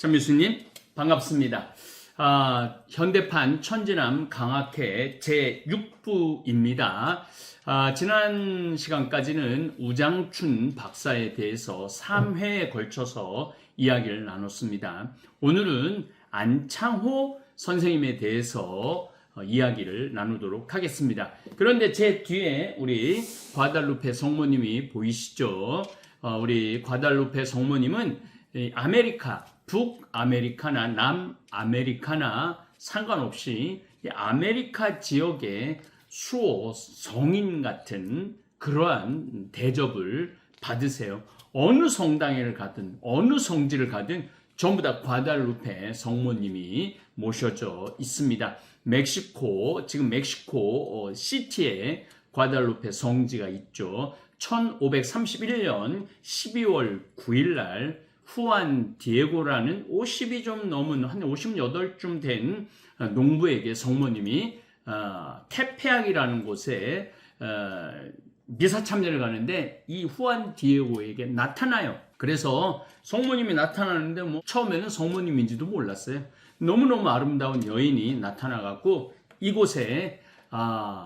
천미수님 반갑습니다. 현대판 천지남 강학회 제6부입니다. 지난 시간까지는 우장춘 박사에 대해서 3회에 걸쳐서 이야기를 나눴습니다. 오늘은 안창호 선생님에 대해서 이야기를 나누도록 하겠습니다. 그런데 제 뒤에 우리 과달루페 성모님이 보이시죠? 우리 과달루페 성모님은 아메리카, 북아메리카나 남아메리카나 상관없이 아메리카 지역의 수호 성인 같은 그러한 대접을 받으세요. 어느 성당에 가든 어느 성지를 가든 전부 다 과달루페 성모님이 모셔져 있습니다. 지금 멕시코 시티에 과달루페 성지가 있죠. 1531년 12월 9일 날 후안 디에고라는 50이 좀 넘은 한 58쯤 된 농부에게 성모님이 테페악이라는 곳에 미사 참여를 가는데 이 후안 디에고에게 나타나요. 그래서 성모님이 나타나는데 처음에는 성모님인지도 몰랐어요. 너무너무 아름다운 여인이 나타나갖고 이곳에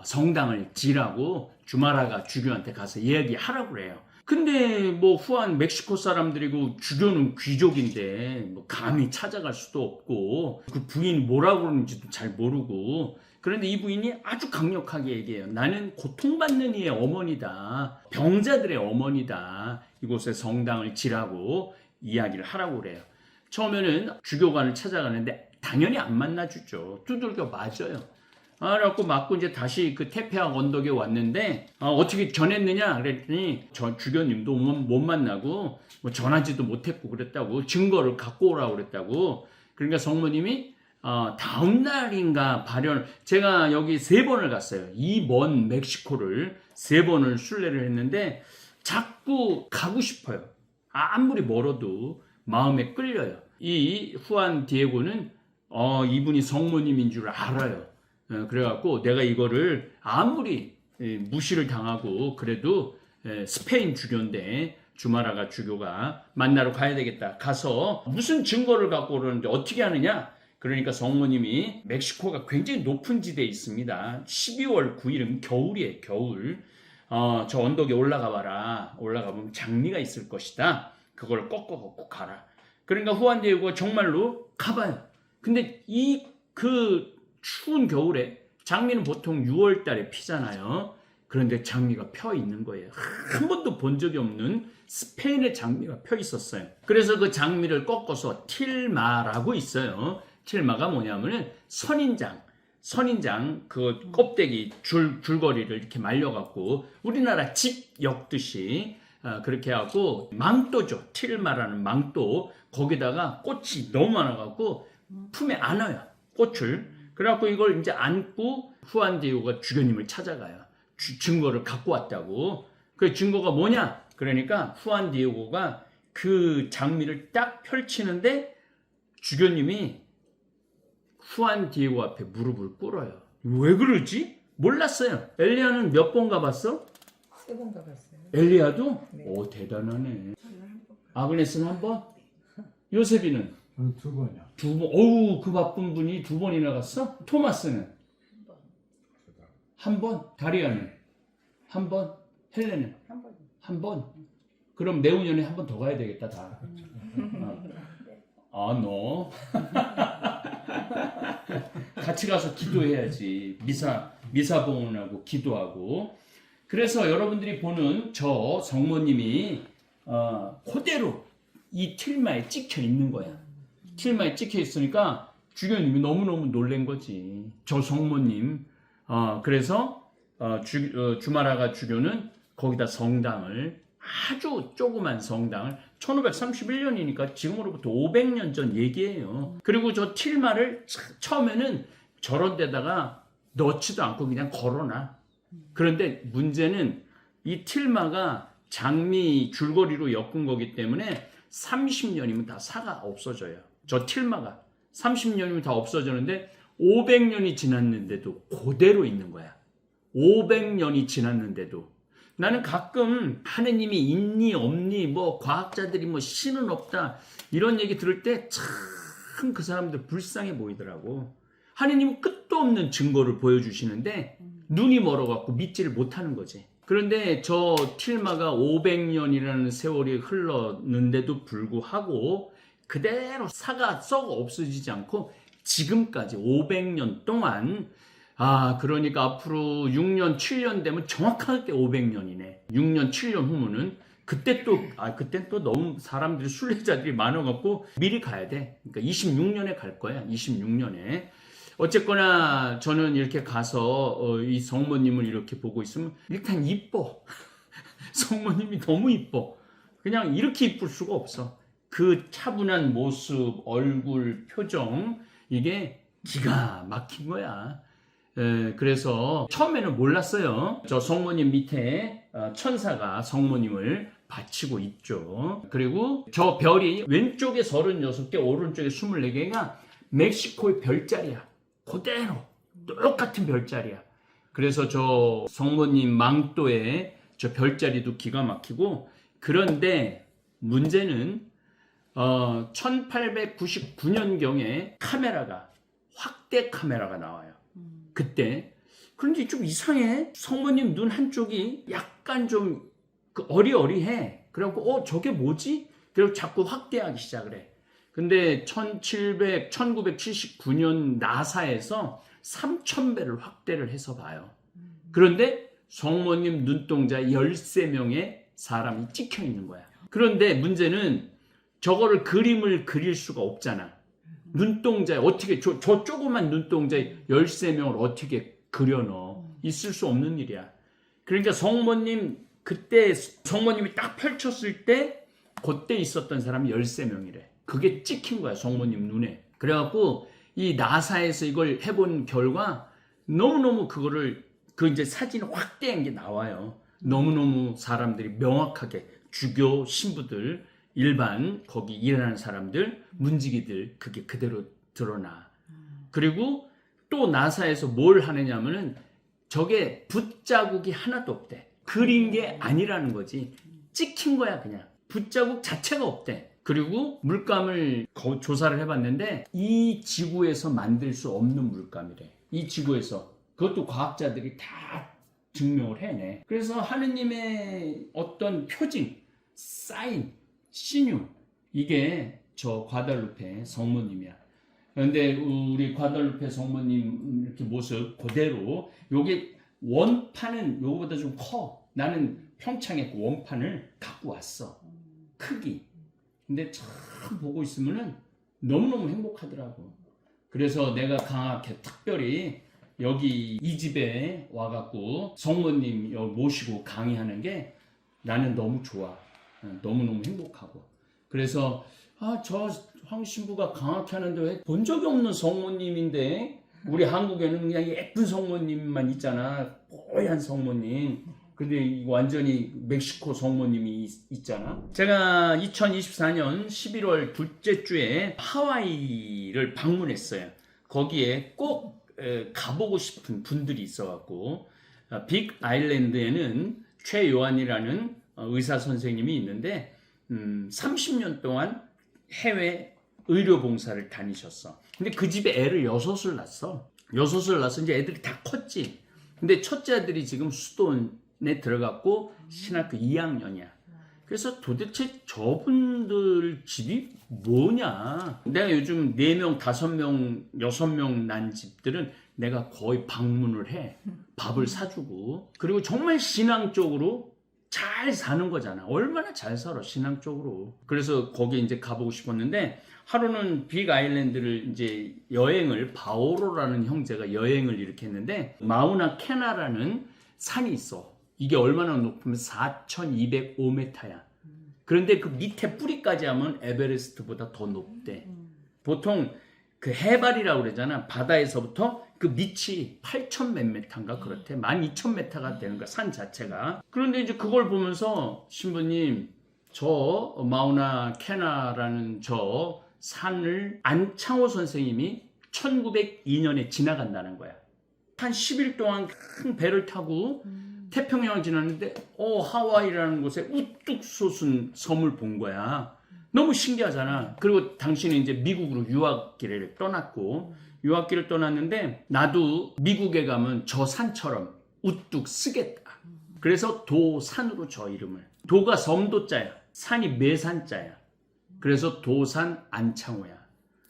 성당을 지라고 주마라가 주교한테 가서 이야기하라고 그래요. 근데 후안 멕시코 사람들이고 주교는 귀족인데 감히 찾아갈 수도 없고 그 부인이 뭐라고 그러는지도 잘 모르고, 그런데 이 부인이 아주 강력하게 얘기해요. 나는 고통받는 이의 어머니다. 병자들의 어머니다. 이곳에 성당을 지라고 이야기를 하라고 그래요. 처음에는 주교관을 찾아가는데 당연히 안 만나주죠. 두들겨 맞아요. 그래갖고 맞고 이제 다시 그 테페악 언덕에 왔는데 어떻게 전했느냐 그랬더니 저 주교님도 못 만나고 전하지도 못했고 그랬다고, 증거를 갖고 오라고 그랬다고. 그러니까 성모님이 다음 날인가 제가 여기 3번을 갔어요. 이 먼 멕시코를 3번을 순례를 했는데 자꾸 가고 싶어요. 아무리 멀어도 마음에 끌려요. 이 후안 디에고는 이분이 성모님인 줄 알아요. 그래갖고 내가 이거를 아무리 무시를 당하고 그래도 스페인 주교인데 주마라가 주교가 만나러 가야 되겠다. 가서 무슨 증거를 갖고 오려는데 어떻게 하느냐? 그러니까 성모님이 멕시코가 굉장히 높은 지대에 있습니다. 12월 9일은 겨울이에요. 겨울. 저 언덕에 올라가 봐라. 올라가 보면 장미가 있을 것이다. 그걸 꺾고 가라. 그러니까 후안 디에고가 정말로 가봐요. 근데 그 추운 겨울에 장미는 보통 6월 달에 피잖아요. 그런데 장미가 펴 있는 거예요. 한 번도 본 적이 없는 스페인의 장미가 펴 있었어요. 그래서 그 장미를 꺾어서 틸마라고 있어요. 틸마가 뭐냐면은 선인장 그 껍데기 줄거리를 이렇게 말려갖고 우리나라 집 엮듯이 그렇게 하고 망토죠. 틸마라는 망토, 거기다가 꽃이 너무 많아갖고 품에 안아요. 꽃을. 그래갖고 이걸 이제 안고 후안 디에고가 주교님을 찾아가요. 증거를 갖고 왔다고. 그 증거가 뭐냐? 그러니까 후안 디에고가 그 장미를 딱 펼치는데 주교님이 후안 디에고 앞에 무릎을 꿇어요. 왜 그러지? 몰랐어요. 엘리야는 몇 번 가봤어? 3번 가봤어요. 엘리야도? 네. 오, 대단하네. 아그네스는 한 번? 요셉이는? 2번이요. 2번. 어우, 그 바쁜 분이 2번이나 갔어? 토마스는? 한 번. 다리아는? 한 번. 헬레는? 한 번. 그럼 내후년에 한 번 더 가야 되겠다, 다. 너. 같이 가서 기도해야지. 미사 봉헌하고 기도하고. 그래서 여러분들이 보는 저 성모님이 그대로 이 틸마에 찍혀 있는 거야. 틸마에 찍혀 있으니까 주교님이 너무너무 놀란 거지. 저 성모님. 그래서 주마라가 주교는 거기다 성당을, 아주 조그만 성당을, 1531년이니까 지금으로부터 500년 전 얘기예요. 그리고 저 틸마를 처음에는 저런 데다가 넣지도 않고 그냥 걸어놔. 그런데 문제는 이 틸마가 장미 줄거리로 엮은 거기 때문에 30년이면 다 사가 없어져요. 저 틸마가 30년이면 다 없어지는데 500년이 지났는데도 그대로 있는 거야. 500년이 지났는데도. 나는 가끔 하느님이 있니 없니 뭐 과학자들이 뭐 신은 없다 이런 얘기 들을 때 참 그 사람들 불쌍해 보이더라고. 하느님은 끝도 없는 증거를 보여주시는데 눈이 멀어갖고 믿지를 못하는 거지. 그런데 저 틸마가 500년이라는 세월이 흘렀는데도 불구하고 그대로 사가 썩어 없어지지 않고 지금까지 500년 동안 그러니까 앞으로 6년, 7년 되면 정확하게 500년이네. 6년, 7년 후면은 그때 또 너무 사람들이 순례자들이 많아갖고 미리 가야 돼. 그러니까 26년에 갈 거야. 26년에. 어쨌거나 저는 이렇게 가서 이 성모님을 이렇게 보고 있으면 일단 이뻐. 성모님이 너무 이뻐. 그냥 이렇게 이쁠 수가 없어. 그 차분한 모습, 얼굴, 표정 이게 기가 막힌 거야. 그래서 처음에는 몰랐어요. 저 성모님 밑에 천사가 성모님을 받치고 있죠. 그리고 저 별이 왼쪽에 36개, 오른쪽에 24개가 멕시코의 별자리야. 그대로 똑같은 별자리야. 그래서 저 성모님 망토에 저 별자리도 기가 막히고, 그런데 문제는 1899년경에 확대 카메라가 나와요. 그때. 그런데 좀 이상해. 성모님 눈 한쪽이 약간 좀 어리어리해. 그래갖고 저게 뭐지? 그리고 자꾸 확대하기 시작을 해. 근데 1979년 나사에서 3000배를 확대를 해서 봐요. 그런데 성모님 눈동자에 13명의 사람이 찍혀 있는 거야. 그런데 문제는 저거를 그림을 그릴 수가 없잖아. 눈동자에 어떻게 저 조그만 눈동자에 13명을 어떻게 그려넣어. 있을 수 없는 일이야. 그러니까 그때 성모님이 딱 펼쳤을 때 그때 있었던 사람이 13명이래. 그게 찍힌 거야, 성모님 눈에. 그래갖고 이 나사에서 이걸 해본 결과 너무너무 이제 사진 확대한 게 나와요. 너무너무 사람들이 명확하게 주교 신부들, 일반 거기 일하는 사람들, 문지기들 그게 그대로 드러나. 그리고 또 나사에서 뭘 하느냐면은 저게 붓자국이 하나도 없대. 그린 게 아니라는 거지. 찍힌 거야 그냥. 붓자국 자체가 없대. 그리고 물감을 조사를 해봤는데 이 지구에서 만들 수 없는 물감이래. 이 지구에서. 그것도 과학자들이 다 증명을 해내. 그래서 하느님의 어떤 표징, 사인, 신유, 이게 저 과달루페 성모님이야. 그런데 우리 과달루페 성모님 이렇게 모습 그대로, 요게 원판은 요거보다 좀 커. 나는 평창에 그 원판을 갖고 왔어. 크기. 근데 참 보고 있으면은 너무너무 행복하더라고. 그래서 내가 강하게 특별히 여기 이 집에 와갖고 성모님 모시고 강의하는 게 나는 너무 좋아. 너무너무 행복하고. 그래서 저 황신부가 강하게 하는데 왜 본 적이 없는 성모님인데, 우리 한국에는 그냥 예쁜 성모님만 있잖아. 뽀얀 성모님. 근데 완전히 멕시코 성모님이 있잖아. 제가 2024년 11월 둘째 주에 하와이를 방문했어요. 거기에 꼭 가보고 싶은 분들이 있어갖고, 빅 아일랜드에는 최요한이라는 의사 선생님이 있는데 30년 동안 해외 의료 봉사를 다니셨어. 근데 그 집에 애를 6을 낳았어. 6을 낳아서 이제 애들이 다 컸지. 근데 첫째 아들이 지금 수도원에 들어갔고 신학교 2학년이야. 그래서 도대체 저분들 집이 뭐냐. 내가 요즘 4명, 5명, 6명 난 집들은 내가 거의 방문을 해. 밥을 사주고. 그리고 정말 신앙적으로 잘 사는 거잖아. 얼마나 잘 살아, 신앙적으로. 그래서 거기에 이제 가보고 싶었는데, 하루는 빅 아일랜드를 이제 바오로라는 형제가 여행을 이렇게 했는데, 마우나 케나라는 산이 있어. 이게 얼마나 높으면 4,205m야. 그런데 그 밑에 뿌리까지 하면 에베레스트보다 더 높대. 보통 그 해발이라고 그러잖아. 바다에서부터 그 밑이 8,000 몇 메타인가 그렇대. 12,000m가 되는 거야, 산 자체가. 그런데 이제 그걸 보면서 신부님, 저 마우나 케나라는 저 산을 안창호 선생님이 1902년에 지나간다는 거야. 한 10일 동안 큰 배를 타고 태평양을 지났는데 하와이라는 곳에 우뚝 솟은 섬을 본 거야. 너무 신기하잖아. 그리고 당신은 이제 미국으로 유학길을 떠났고 유학길을 떠났는데 나도 미국에 가면 저 산처럼 우뚝 쓰겠다. 그래서 도산으로 저 이름을. 도가 섬도자야. 산이 매산자야. 그래서 도산 안창호야.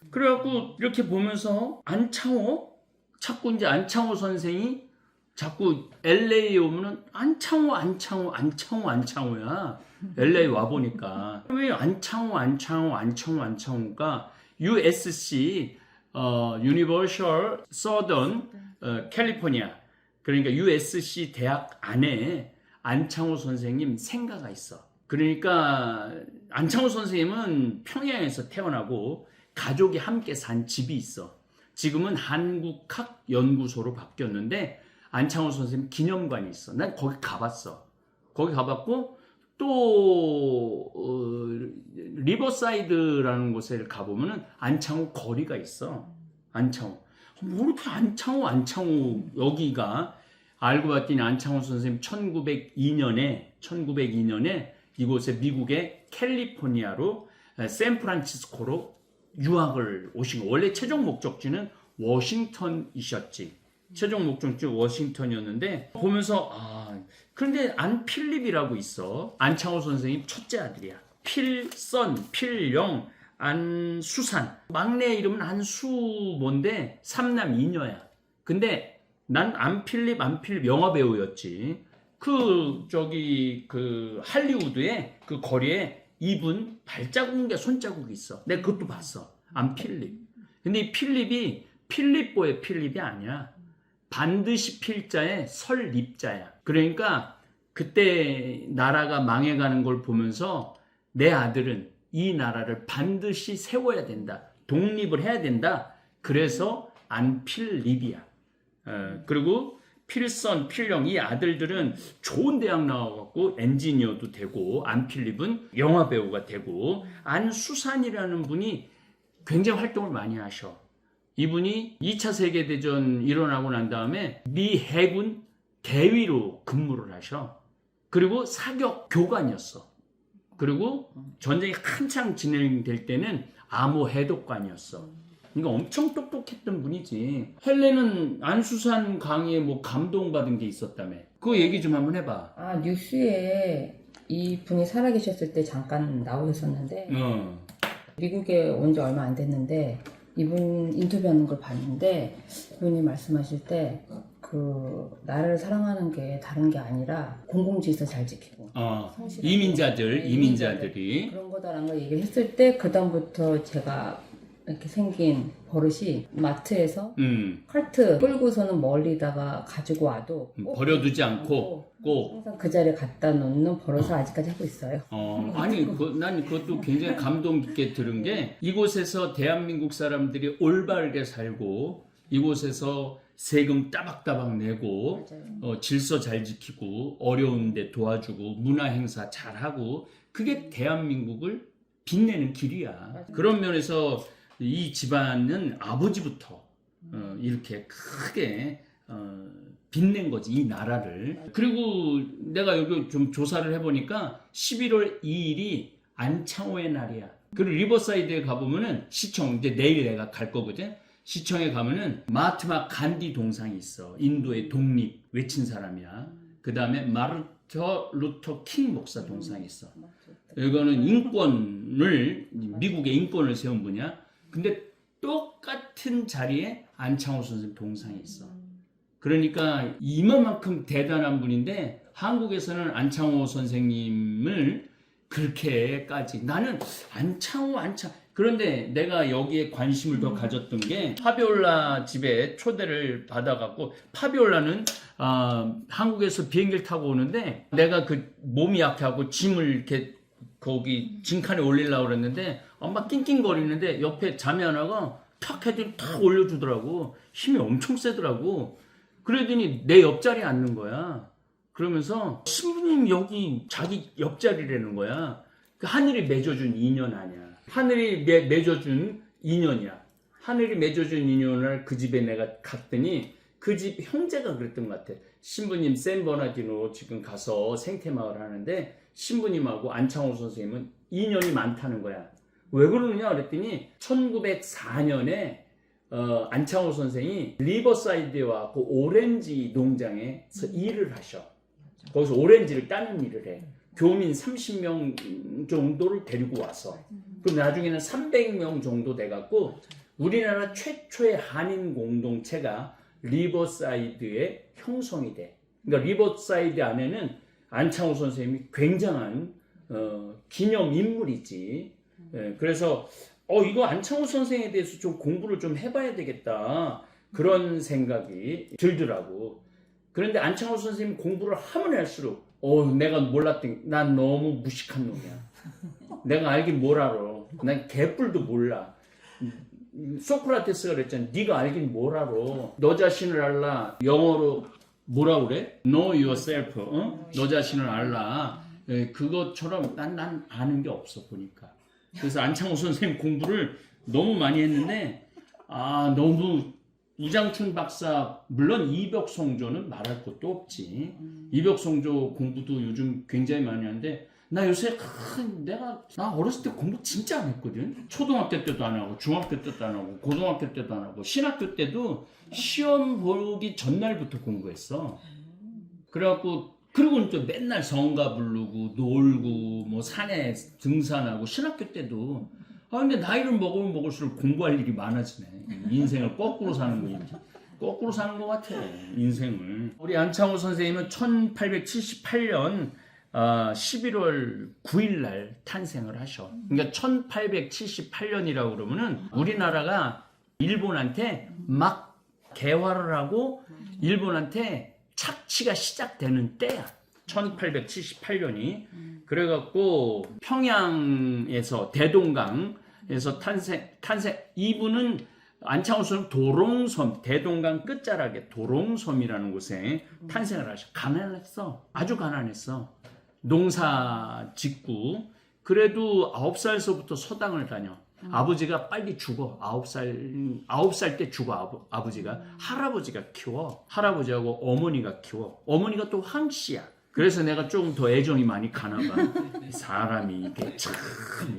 그래갖고 이렇게 보면서 안창호? 자꾸 이제 안창호 선생이 자꾸 LA에 오면은 안창호야. LA 와보니까. 왜 안창호가 USC, Universal Southern California. 그러니까 USC 대학 안에 안창호 선생님 생가가 있어. 그러니까 안창호 선생님은 평양에서 태어나고 가족이 함께 산 집이 있어. 지금은 한국학연구소로 바뀌었는데 안창호 선생님 기념관이 있어. 난 거기 가봤어. 거기 가봤고 또 리버사이드라는 곳에 가보면은 안창호 거리가 있어. 안창호. 뭐 이렇게 안창호 여기가 알고 봤더니 안창호 선생님 1902년에 이곳에 미국의 캘리포니아로 샌프란시스코로 유학을 오신 거. 원래 최종 목적지는 워싱턴이셨지. 최종 목적지 워싱턴이었는데 보면서 그런데 안필립이라고 있어. 안창호 선생님 첫째 아들이야. 필선, 필영, 안수산. 막내 이름은 안수모인데 삼남 이녀야. 근데 난 안필립 영화 배우였지. 그 할리우드에 그 거리에 입은 발자국인가 손자국이 있어. 내가 그것도 봤어. 안필립. 근데 이 필립이 필립보의 필립이 아니야. 반드시 필자에 설립자야. 그러니까 그때 나라가 망해가는 걸 보면서 내 아들은 이 나라를 반드시 세워야 된다. 독립을 해야 된다. 그래서 안필립이야. 그리고 필선, 필영 이 아들들은 좋은 대학 나와갖고 엔지니어도 되고 안필립은 영화 배우가 되고 안수산이라는 분이 굉장히 활동을 많이 하셔. 이분이 2차 세계대전 일어나고 난 다음에 미 해군 대위로 근무를 하셔. 그리고 사격 교관이었어. 그리고 전쟁이 한창 진행될 때는 암호 해독관이었어. 그러니까 엄청 똑똑했던 분이지. 헬레는 안수산 강의에 뭐 감동받은 게 있었다며. 그거 얘기 좀 한번 해봐. 뉴스에 이 분이 살아계셨을 때 잠깐 나오셨었는데 미국에 온 지 얼마 안 됐는데 이분 인터뷰하는 걸 봤는데 그분이 말씀하실 때 나라를 사랑하는 게 다른 게 아니라 공공질서 잘 지키고 이민자들이 그런 거다라는 걸 얘기를 했을 때 그다음부터 제가 이렇게 생긴 버릇이 마트에서 카트 끌고서는 멀리다가 가지고 와도 버려두지 않고 꼭 항상 그 자리에 갖다 놓는 버릇을 아직까지 하고 있어요. 아니 난 그것도 굉장히 감동 깊게 들은 게 이곳에서 대한민국 사람들이 올바르게 살고 이곳에서 세금 따박따박 내고 질서 잘 지키고 어려운데 도와주고 문화 행사 잘하고 그게 대한민국을 빛내는 길이야. 맞아요. 그런 면에서 이 집안은 아버지부터 이렇게 크게 빛낸 거지, 이 나라를. 그리고 내가 여기 좀 조사를 해보니까 11월 2일이 안창호의 날이야. 그리고 리버사이드에 가보면은 시청, 이제 내일 내가 갈 거거든. 시청에 가면은 마하트마 간디 동상이 있어. 인도의 독립 외친 사람이야. 그 다음에 마르틴 루터 킹 목사 동상이 있어. 이거는 미국의 인권을 세운 분이야. 근데 똑같은 자리에 안창호 선생님 동상이 있어. 그러니까 이만큼 대단한 분인데 한국에서는 안창호 선생님을 그렇게까지 나는 안창호 그런데 내가 여기에 관심을 더 가졌던 게 파비올라 집에 초대를 받아갖고 파비올라는 한국에서 비행기를 타고 오는데 내가 그 몸이 약해하고 짐을 이렇게 거기 짐칸에 올리려고 그랬는데 막 낑낑거리는데 옆에 자매 하나가 탁 해더니 탁 올려주더라고. 힘이 엄청 세더라고. 그러더니 내 옆자리에 앉는 거야. 그러면서 신부님 여기 자기 옆자리라는 거야. 그 하늘이 맺어준 인연 아니야. 하늘이 맺어준 인연이야. 하늘이 맺어준 인연을 그 집에 내가 갔더니 그 집 형제가 그랬던 것 같아. 신부님 샌버나디노 지금 가서 생태마을 하는데 신부님하고 안창호 선생님은 인연이 많다는 거야. 왜 그러느냐 그랬더니 1904년에 안창호 선생이 리버사이드에 와서 오렌지 농장에서 일을 하셔. 거기서 오렌지를 따는 일을 해. 교민 30명 정도를 데리고 와서. 그럼 나중에는 300명 정도 돼갖고 우리나라 최초의 한인 공동체가 리버사이드에 형성이 돼. 그러니까 리버사이드 안에는 안창호 선생님이 굉장한 기념 인물이지. 그래서 이거 안창호 선생에 대해서 좀 공부를 좀 해봐야 되겠다. 그런 생각이 들더라고. 그런데 안창호 선생님 공부를 하면 할수록 내가 몰랐던 난 너무 무식한 놈이야. 내가 알긴 뭘 알아. 난 개뿔도 몰라. 소크라테스가 그랬잖아. 네가 알긴 뭘 알아. 너 자신을 알라. 영어로 뭐라 그래? Know yourself. 너 자신을 알라. 그것처럼 난 아는 게 없어 보니까. 그래서 안창호 선생님 공부를 너무 많이 했는데 너무 우장춘 박사 물론 이벽성조는 말할 것도 없지. 이벽성조 공부도 요즘 굉장히 많이 하는데 나 요새 나 어렸을 때 공부 진짜 안 했거든. 초등학교 때도 안 하고 중학교 때도 안 하고 고등학교 때도 안 하고 신학교 때도 시험 보기 전날부터 공부했어. 그래갖고 그리고 또 맨날 성가 부르고 놀고 뭐 산에 등산하고 신학교 때도 근데 나이를 먹으면 먹을수록 공부할 일이 많아지네. 인생을 거꾸로 사는 거지. 거꾸로 사는 것 같아. 인생을. 우리 안창호 선생님은 1878년 11월 9일 날 탄생을 하셔. 그러니까 1878년이라고 그러면은 우리나라가 일본한테 막 개화를 하고 일본한테 착취가 시작되는 때야. 1878년이. 그래갖고 평양에서 대동강에서 탄생 이분은 안창호 선생님 도롱섬 대동강 끝자락에 도롱섬이라는 곳에 탄생을 하셔. 가난했어. 아주 가난했어. 농사 짓고 그래도 9살서부터 서당을 다녀. 아버지가 빨리 죽어. 9살 때 죽어. 아버지가. 할아버지가 키워. 할아버지하고 어머니가 키워. 어머니가 또 황씨야. 그래서 내가 조금 더 애정이 많이 가나 봐. 사람이 이게 참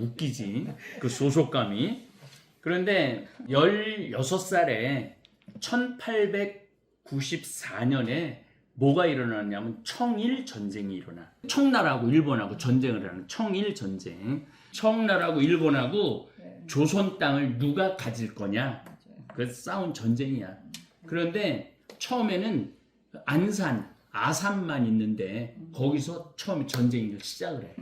웃기지. 그 소속감이. 그런데 16살에 1894년에 뭐가 일어났냐면 청일 전쟁이 일어나. 청나라하고 일본하고 전쟁을 하는 청일 전쟁. 청나라하고 일본하고 조선 땅을 누가 가질 거냐. 그래서 싸운 전쟁이야. 그런데 처음에는 아산만 있는데 거기서 처음에 전쟁을 시작을 해.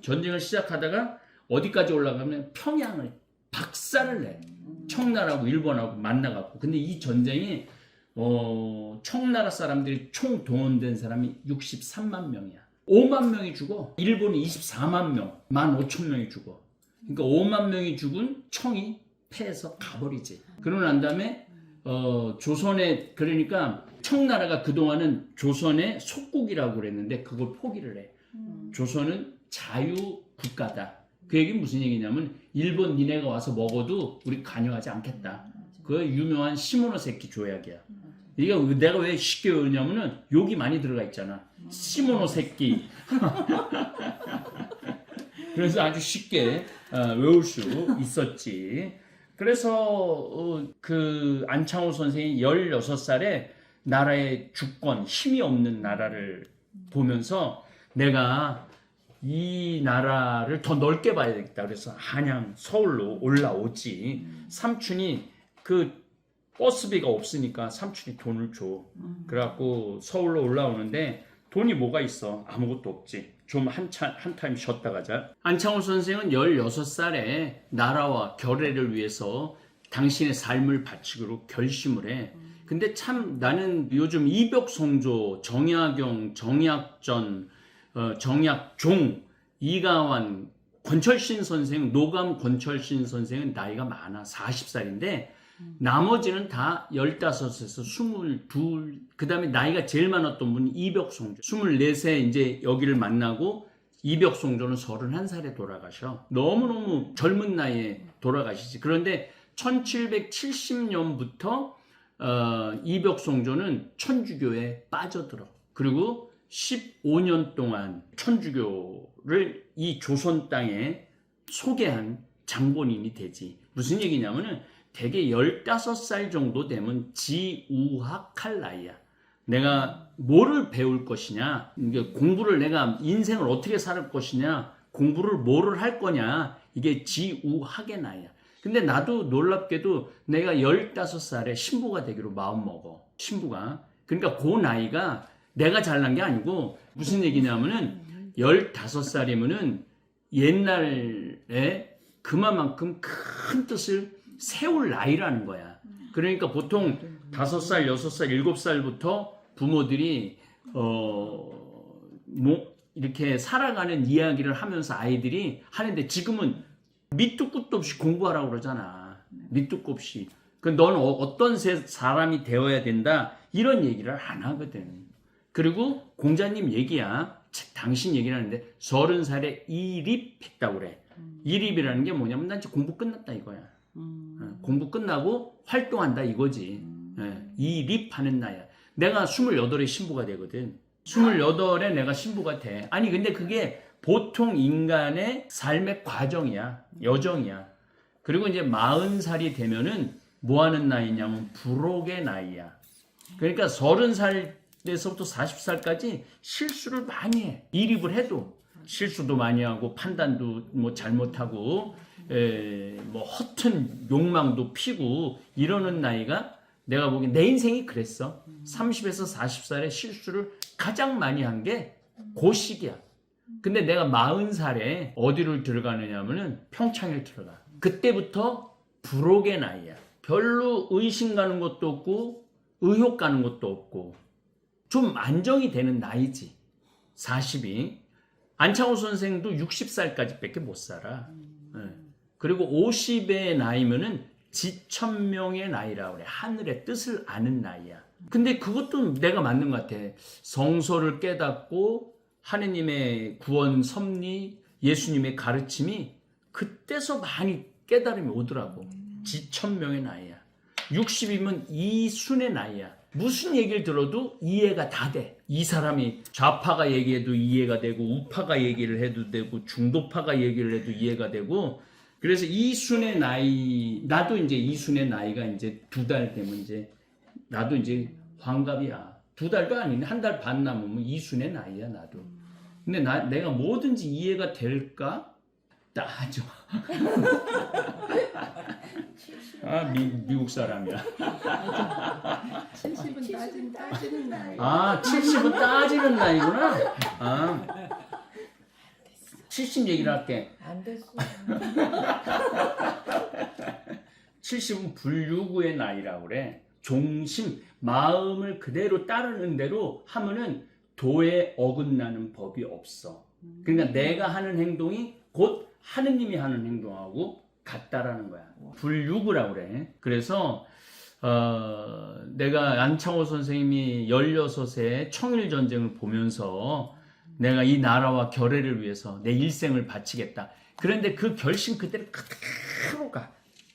전쟁을 시작하다가 어디까지 올라가면 평양을 박살을 내. 청나라하고 일본하고 만나갖고. 근데 이 전쟁이 청나라 사람들이 총 동원된 사람이 63만 명이야. 5만 명이 죽어. 일본이 24만 명, 15,000명이 죽어. 그러니까 5만 명이 죽은 청이 패해서 가버리지. 그러고 난 다음에 조선에 그러니까 청나라가 그동안은 조선의 속국이라고 그랬는데 그걸 포기를 해. 조선은 자유국가다. 그 얘기는 무슨 얘기냐면 일본 니네가 와서 먹어도 우리 관여하지 않겠다. 그 유명한 시모노세키 조약이야. 이게 내가 왜 쉽게 외우냐면은 욕이 많이 들어가 있잖아. 시모노세키. 그래서 아주 쉽게 외울 수 있었지. 그래서 그 안창호 선생이 16살에 나라의 주권, 힘이 없는 나라를 보면서 내가 이 나라를 더 넓게 봐야 되겠다. 그래서 한양, 서울로 올라오지. 삼촌이 그 버스비가 없으니까 삼촌이 돈을 줘. 그래갖고 서울로 올라오는데 돈이 뭐가 있어? 아무것도 없지. 좀 한 타임 쉬었다 가자. 안창호 선생은 16살에 나라와 결애를 위해서 당신의 삶을 바치기로 결심을 해. 근데 참 나는 요즘 이벽성조, 정약용, 정약전, 정약종, 이가완, 권철신 선생, 노감 권철신 선생은 나이가 많아. 40살인데 나머지는 다 15에서 22, 그 다음에 나이가 제일 많았던 분이 이벽성조. 24세 이제 여기를 만나고 이벽성조는 31살에 돌아가셔. 너무너무 젊은 나이에 돌아가시지. 그런데 1770년부터 이벽송조는 천주교에 빠져들어. 그리고 15년 동안 천주교를 이 조선 땅에 소개한 장본인이 되지. 무슨 얘기냐면은 대개 15살 정도 되면 지우학할 나이야. 내가 뭐를 배울 것이냐, 이게 공부를 내가 인생을 어떻게 살 것이냐, 공부를 뭐를 할 거냐, 이게 지우학의 나이야. 근데 나도 놀랍게도 내가 15살에 신부가 되기로 마음먹어. 신부가. 그러니까 그 나이가 내가 잘난 게 아니고 무슨 얘기냐면은 15살이면은 옛날에 그만큼 큰 뜻을 세울 나이라는 거야. 그러니까 보통 5살, 6살, 7살부터 부모들이 이렇게 살아가는 이야기를 하면서 아이들이 하는데 지금은 밑도 끝도 없이 공부하라고 그러잖아. 밑도 끝 없이. 넌 어떤 사람이 되어야 된다 이런 얘기를 안 하거든. 그리고 공자님 얘기야. 당신 얘기를 하는데 30살에 이립했다고 그래. 이립이라는 게 뭐냐면 난 이제 공부 끝났다 이거야. 공부 끝나고 활동한다 이거지. 이립하는 나이야. 내가 28에 신부가 되거든. 28에 내가 신부가 돼. 아니 근데 그게 보통 인간의 삶의 과정이야. 여정이야. 그리고 이제 40살이 되면은 뭐 하는 나이냐면 불혹의 나이야. 그러니까 30살에서부터 40살까지 실수를 많이 해. 이립을 해도 실수도 많이 하고 판단도 뭐 잘못하고 뭐 허튼 욕망도 피고 이러는 나이가 내가 보기엔 내 인생이 그랬어. 30에서 40살에 실수를 가장 많이 한 게 그 시기야. 근데 내가 40살에 어디를 들어가느냐면은 평창을 들어가. 그때부터 불혹의 나이야. 별로 의심 가는 것도 없고 의욕 가는 것도 없고 좀 안정이 되는 나이지. 40이. 안창호 선생도 60살까지 밖에 못 살아. 그리고 50의 나이면은 지천명의 나이라고 그래. 하늘의 뜻을 아는 나이야. 근데 그것도 내가 맞는 것 같아. 성서를 깨닫고 하느님의 구원 섭리, 예수님의 가르침이 그때서 많이 깨달음이 오더라고. 지천명의 나이야. 60이면 이순의 나이야. 무슨 얘기를 들어도 이해가 다 돼. 이 사람이 좌파가 얘기해도 이해가 되고 우파가 얘기를 해도 되고 중도파가 얘기를 해도 이해가 되고 그래서 이순의 나이, 나도 이제 이순의 나이가 이제 2달 되면 이제 나도 이제 환갑이야. 2달도 아니네. 1달 반 남으면 이순의 나이야, 나도. 근데 내가 뭐든지 이해가 될까? 따져. 미국 사람이야. 70은 따지는 나이. 70은 따지는 나이구나. 70 얘기를 할게. 안 됐어. 70은 불유구의 나이라고 그래. 종심, 마음을 그대로 따르는 대로 하면은 도에 어긋나는 법이 없어. 그러니까 내가 하는 행동이 곧 하느님이 하는 행동하고 같다라는 거야. 불유구라고 그래. 그래서 내가 안창호 선생님이 16세 청일전쟁을 보면서 내가 이 나라와 결의를 위해서 내 일생을 바치겠다. 그런데 그 결심 그대로 가.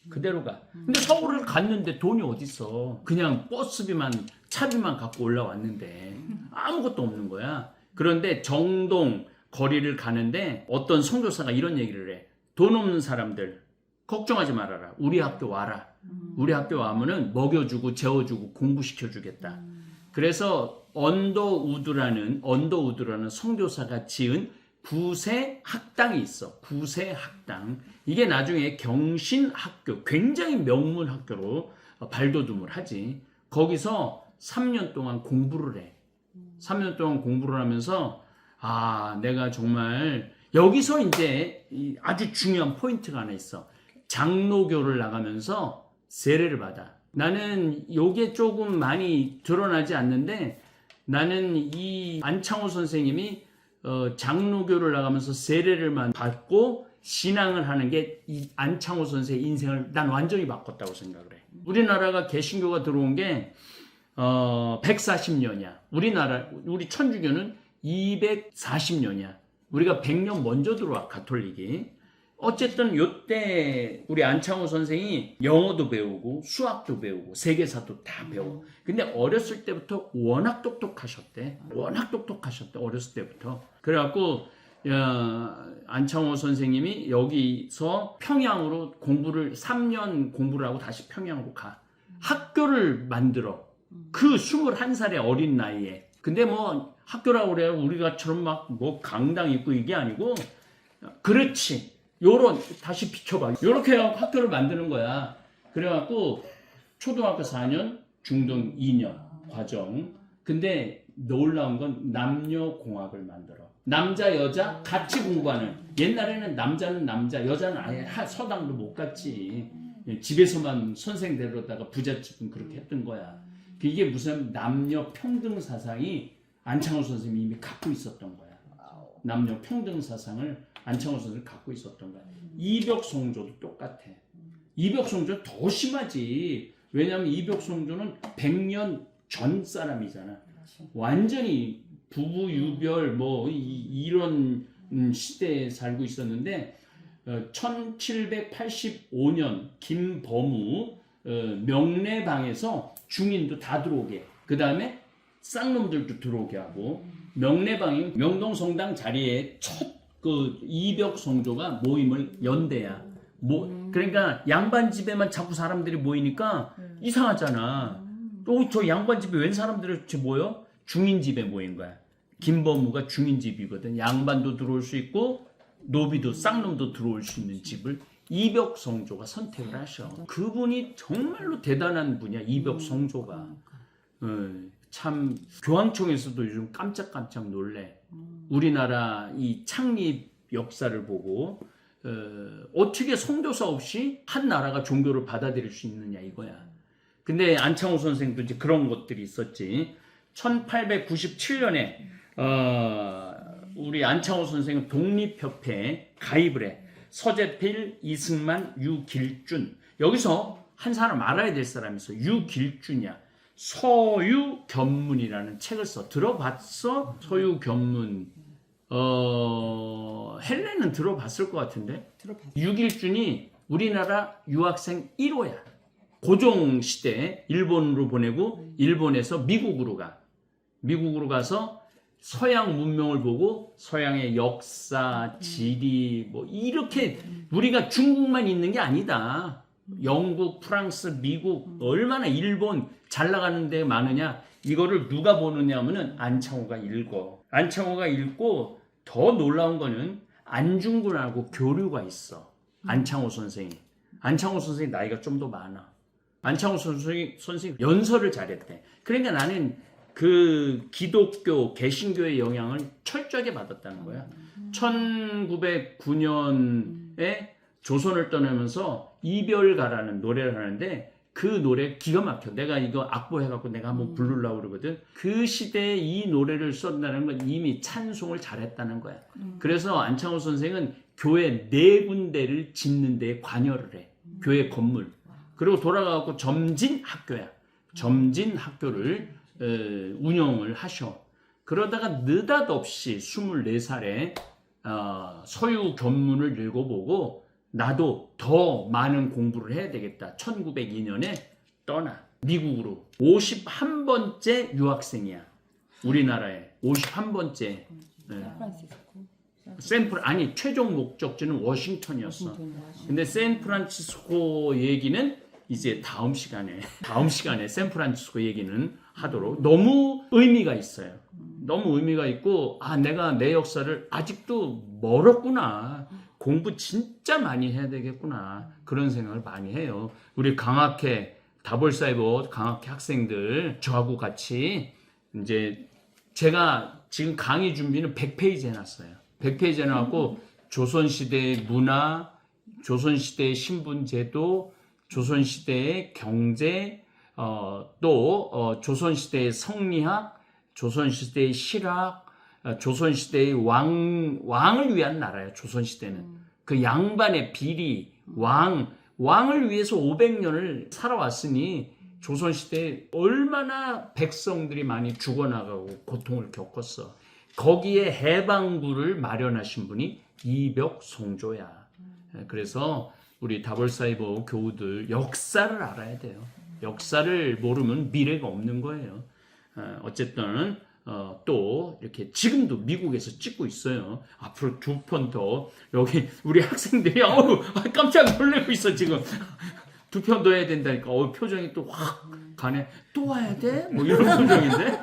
그대로 가. 근데 서울을 갔는데 돈이 어딨어. 그냥 버스비만 차비만 갖고 올라왔는데 아무것도 없는 거야. 그런데 정동 거리를 가는데 어떤 선교사가 이런 얘기를 해. 돈 없는 사람들 걱정하지 말아라. 우리 학교 와라. 우리 학교 와면은 먹여주고 재워주고 공부시켜주겠다. 그래서 언더우드라는 선교사가 지은 구세 학당이 있어. 구세 학당. 이게 나중에 경신학교, 굉장히 명문 학교로 발돋움을 하지. 거기서 3년 동안 공부를 해. 3년 동안 공부를 하면서 내가 정말 여기서 이제 아주 중요한 포인트가 하나 있어. 장로교를 나가면서 세례를 받아. 나는 요게 조금 많이 드러나지 않는데 나는 이 안창호 선생님이 장로교를 나가면서 세례를만 받고 신앙을 하는 게 이 안창호 선생의 인생을 난 완전히 바꿨다고 생각을 해. 우리나라가 개신교가 들어온 게 140년이야. 우리 천주교는 240년이야. 우리가 100년 먼저 들어와, 가톨릭이. 어쨌든 요때 우리 안창호 선생이 영어도 배우고 수학도 배우고 세계사도 다 배우고 근데 어렸을 때부터 워낙 똑똑하셨대. 어렸을 때부터. 그래갖고 안창호 선생님이 여기서 평양으로 공부를 3년 공부를 하고 다시 평양으로 가. 학교를 만들어. 그 21살의 어린 나이에. 근데 뭐 학교라고 그래요. 우리가처럼 막 뭐 강당 있고 이게 아니고 그렇지. 요런 다시 비춰봐. 요렇게 학교를 만드는 거야. 그래갖고 초등학교 4년, 중등 2년 과정. 근데 놀라운 건 남녀공학을 만들어. 남자, 여자 같이 공부하는. 옛날에는 남자는 남자, 여자는 아예 서당도 못 갔지. 집에서만 선생 데려다가 부잣집은 그렇게 했던 거야. 이게 무슨 남녀 평등 사상이 안창호 선생님이 이미 갖고 있었던 거야. 남녀 평등 사상을 안창호 선생님이 갖고 있었던 거야. 이벽송조도 똑같아. 이벽송조는 더 심하지. 왜냐하면 이벽송조는 100년 전 사람이잖아. 완전히 부부 유별 뭐 이런 시대에 살고 있었는데 1785년 김범우 명례방에서 중인도 다 들어오게. 그 다음에 쌍놈들도 들어오게 하고 명례방이 명동성당 자리에 첫 그 이벽성조가 모임을 연대야. 그러니까 양반 집에만 자꾸 사람들이 모이니까 이상하잖아. 또 저 양반 집에 웬 사람들이 모여? 중인 집에 모인 거야. 김범우가 중인 집이거든. 양반도 들어올 수 있고 노비도 쌍놈도 들어올 수 있는 집을 이벽성조가 선택을 하셔. 그분이 정말로 대단한 분이야. 이벽성조가. 참 교황청에서도 요즘 깜짝깜짝 놀래. 우리나라 이 창립 역사를 보고 어떻게 선교사 없이 한 나라가 종교를 받아들일 수 있느냐 이거야. 근데 안창호 선생도 이제 그런 것들이 있었지. 1897년에 우리 안창호 선생은 독립협회에 가입을 해. 서재필, 이승만, 유길준. 여기서 한 사람 알아야 될 사람이 있어. 유길준이야. 서유견문이라는 책을 써. 들어봤어? 서유견문. 헬레는 들어봤을 것 같은데. 들어봤어. 유길준이 우리나라 유학생 1호야. 고종 시대 일본으로 보내고 일본에서 미국으로 가. 미국으로 가서 서양 문명을 보고 서양의 역사, 지리 뭐 이렇게 우리가 중국만 있는 게 아니다. 영국, 프랑스, 미국 얼마나 일본 잘 나가는 데 많으냐. 이거를 누가 보느냐 하면은 안창호가 읽어. 안창호가 읽고 더 놀라운 거는 안중근하고 교류가 있어. 안창호 선생이. 안창호 선생이 나이가 좀 더 많아. 안창호 선생이 연설을 잘했대. 그러니까 나는 그 기독교, 개신교의 영향을 철저하게 받았다는 거야. 1909년에 조선을 떠나면서 이별가라는 노래를 하는데 그 노래 기가 막혀. 내가 이거 악보해갖고 내가 한번 부르려고 그러거든. 그 시대에 이 노래를 썼다는 건 이미 찬송을 잘했다는 거야. 그래서 안창호 선생은 교회 4군데를 짓는 데 관여를 해. 교회 건물. 그리고 돌아가고 점진 학교야. 점진 학교를 운영을 하셔. 그러다가 느닷없이 24살에 서유 견문을 읽어보고 나도 더 많은 공부를 해야 되겠다. 1902년에 떠나. 미국으로. 51번째 유학생이야. 우리나라에. 51번째. 아니, 최종 목적지는 워싱턴이었어. 근데 샌프란시스코 얘기는 이제 다음 시간에 샌프란시스코 얘기는 하도록. 너무 의미가 있어요. 너무 의미가 있고, 내가 내 역사를 아직도 멀었구나. 공부 진짜 많이 해야 되겠구나. 그런 생각을 많이 해요. 우리 강학회, 다볼사이버 강학회 학생들, 저하고 같이 이제 제가 지금 강의 준비는 100페이지 해놨어요. 100페이지 해놨고, 조선시대의 문화, 조선시대의 신분제도, 조선시대의 경제, 또 조선시대의 성리학, 조선시대의 실학, 조선시대의 왕을 위한 나라예요. 조선시대는. 그 양반의 비리, 왕을 위해서 500년을 살아왔으니 조선시대에 얼마나 백성들이 많이 죽어나가고 고통을 겪었어. 거기에 해방구를 마련하신 분이 이벽송조야. 그래서 우리 다볼사이버 교우들 역사를 알아야 돼요. 역사를 모르면 미래가 없는 거예요. 어쨌든 또 이렇게 지금도 미국에서 찍고 있어요. 앞으로 2편 더 여기 우리 학생들이 깜짝 놀래고 있어 지금. 2편 더 해야 된다니까. 표정이 또 확 가네. 또 와야 돼? 뭐 이런 표정인데.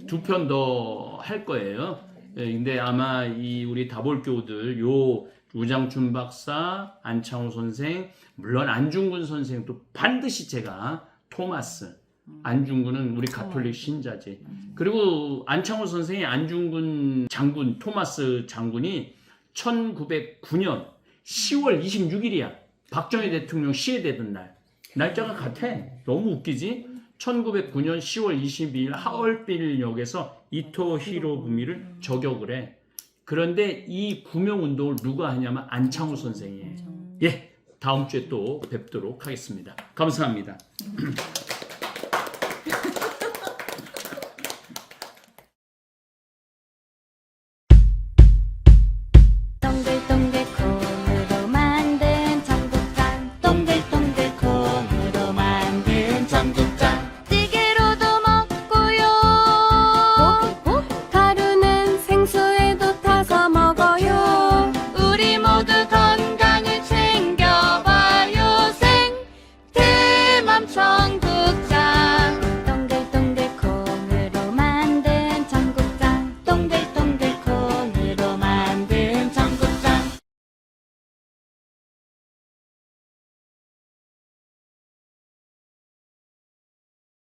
2편 더 할 거예요. 근데 아마 이 우리 다볼 교우들 요 우장춘 박사, 안창호 선생, 물론 안중근 선생도 반드시 제가 토마스. 안중근은 우리 가톨릭 신자지. 그리고 안창호 선생이 안중근 장군, 토마스 장군이 1909년 10월 26일이야. 박정희 대통령 시해되던 날. 날짜가 같아. 너무 웃기지? 1909년 10월 22일 하얼빈역에서 이토 히로부미를 저격을 해. 그런데 이 구명운동을 누가 하냐면 안창호 선생이에요. 예, 다음 주에 또 뵙도록 하겠습니다. 감사합니다.